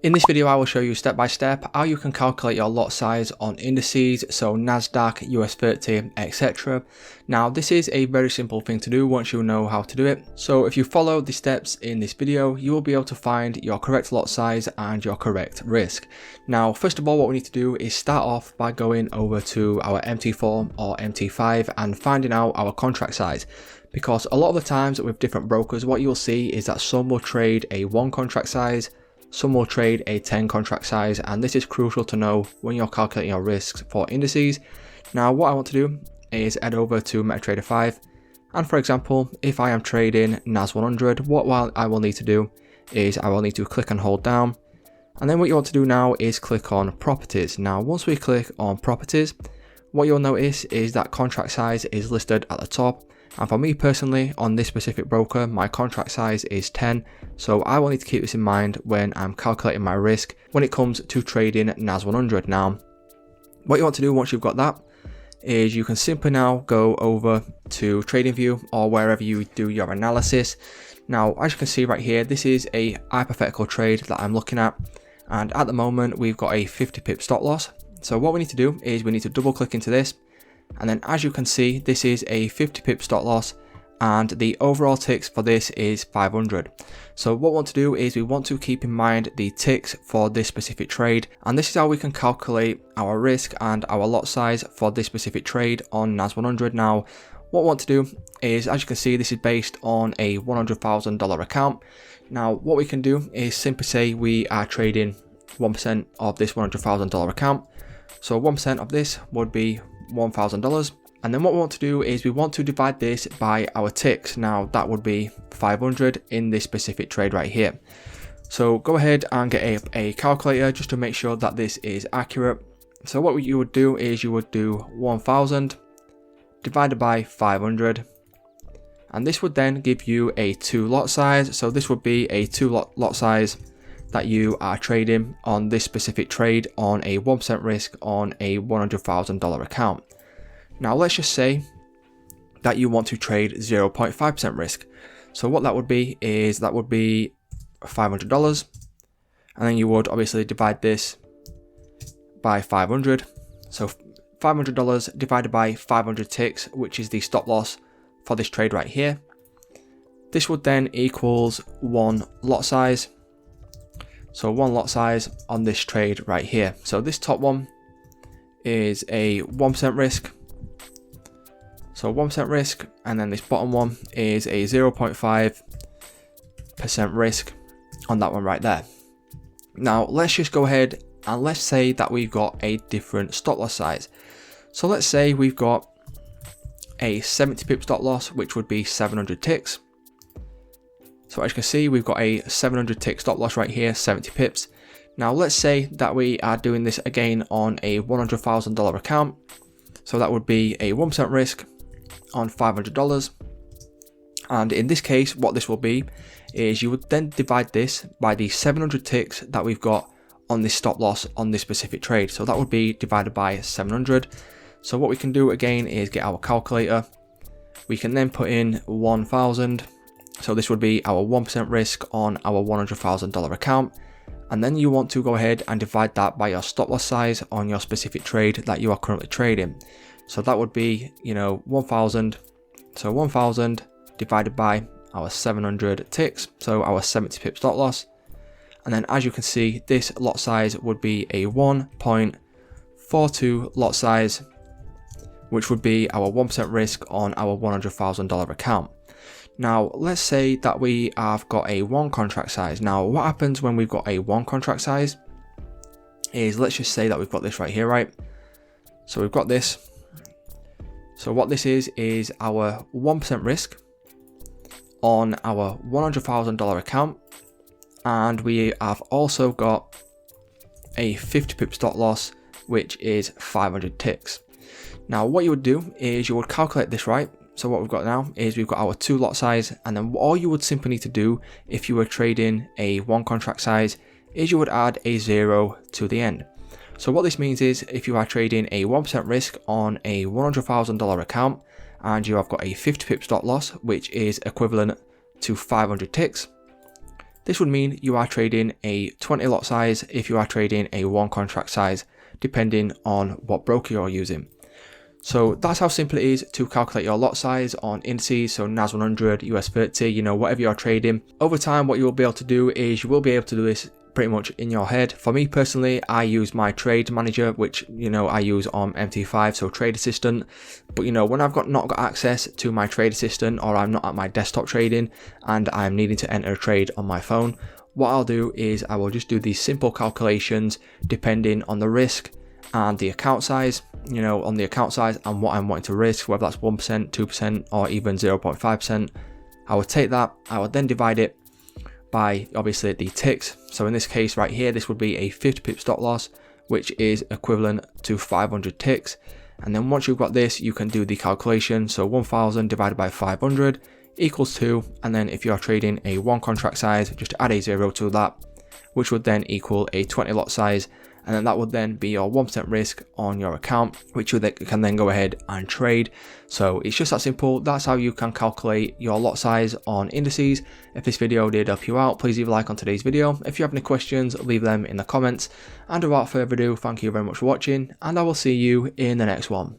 In this video I will show you step by step how you can calculate your lot size on indices, so NASDAQ, US30, etc. Now this is a very simple thing to do once you know how to do it. So if you follow the steps in this video, you will be able to find your correct lot size and your correct risk. Now first of all, what we need to do is start off by going over to our MT4 or MT5 and finding out our contract size. Because a lot of the times with different brokers, what you'll see is that some will trade a 1 contract size, some will trade a 10 contract size, and this is crucial to know when you're calculating your risks for indices. Now what I want to do is head over to MetaTrader 5, and for example, if I am trading NAS100, what I will need to do is I will need to click and hold down, and then what you want to do now is click on properties. Now once we click on properties, what you'll notice is that contract size is listed at the top. And for me personally, on this specific broker, my contract size is 10, so I will need to keep this in mind when I'm calculating my risk when it comes to trading NAS100. Now, what you want to do once you've got that is you can simply now go over to TradingView or wherever you do your analysis. Now, as you can see right here, this is a hypothetical trade that I'm looking at, and at the moment we've got a 50 pip stop loss. So what we need to do is we need to double click into this. And then as you can see, this is a 50 pip stop loss and the overall ticks for this is 500. So what we want to do is we want to keep in mind the ticks for this specific trade, and this is how we can calculate our risk and our lot size for this specific trade on NAS100. Now what we want to do is, as you can see, this is based on a $100,000 account. Now what we can do is simply say we are trading 1% of this $100,000 account. So 1% of this would be $1,000, and then what we want to do is we want to divide this by our ticks. Now that would be 500 in this specific trade right here. So go ahead and get a calculator just to make sure that this is accurate. So what you would do is you would do 1000 divided by 500, and this would then give you a 2 lot size. So this would be a 2 lot size that you are trading on this specific trade on a 1% risk on a $100,000 account. Now let's just say that you want to trade 0.5% risk. So what that would be is that would be $500, and then you would obviously divide this by 500. So $500 divided by 500 ticks, which is the stop loss for this trade right here. This would then equals 1 lot size. So 1 lot size on this trade right here. So this top one is a 1% risk. So 1% risk, and then this bottom one is a 0.5% risk on that one right there. Now let's just go ahead and let's say that we've got a different stop loss size. So let's say we've got a 70 pip stop loss, which would be 700 ticks. So as you can see, we've got a 700 tick stop loss right here, 70 pips. Now let's say that we are doing this again on a $100,000 account. So that would be a 1% risk on $500. And in this case, what this will be is you would then divide this by the 700 ticks that we've got on this stop loss on this specific trade. So that would be divided by 700. So what we can do again is get our calculator. We can then put in 1000. So this would be our 1% risk on our $100,000 account. And then you want to go ahead and divide that by your stop loss size on your specific trade that you are currently trading. So that would be, 1000. So 1000 divided by our 700 ticks. So our 70 pip stop loss. And then as you can see, this lot size would be a 1.42 lot size, which would be our 1% risk on our $100,000 account. Now let's say that we have got a 1 contract size. Now what happens when we've got a 1 contract size is, let's just say that we've got this right here, right? So we've got this. So what this is our 1% risk on our $100,000 account, and we have also got a 50 pip stop loss, which is 500 ticks. Now what you would do is you would calculate this, right? So what we've got now is we've got our 2 lot size, and then all you would simply need to do if you were trading a 1 contract size is you would add a 0 to the end. So what this means is if you are trading a 1% risk on a $100,000 account and you have got a 50 pip stop loss, which is equivalent to 500 ticks, This would mean you are trading a 20 lot size if you are trading a 1 contract size, depending on what broker you're using. So that's how simple it is to calculate your lot size on indices, so NAS100, US30, whatever you're trading. Over time, what you will be able to do is you will be able to do this pretty much in your head. For me personally, I use my trade manager, which I use on MT5, so trade assistant. But when I've not got access to my trade assistant, or I'm not at my desktop trading and I'm needing to enter a trade on my phone, what I'll do is I will just do these simple calculations depending on the risk and the account size, on the account size and what I'm wanting to risk, whether that's 1%, 2%, or even 0.5%. I would take that, I would then divide it by obviously the ticks. So in this case right here, this would be a 50 pip stop loss, which is equivalent to 500 ticks. And then once you've got this, you can do the calculation. So 1000 divided by 500 equals 2. And then if you're trading a 1 contract size, just add a 0 to that, which would then equal a 20 lot size. And then that would then be your 1% risk on your account, which you can then go ahead and trade. So it's just that simple. That's how you can calculate your lot size on indices. If this video did help you out, please leave a like on today's video. If you have any questions, leave them in the comments. And without further ado, thank you very much for watching, and I will see you in the next one.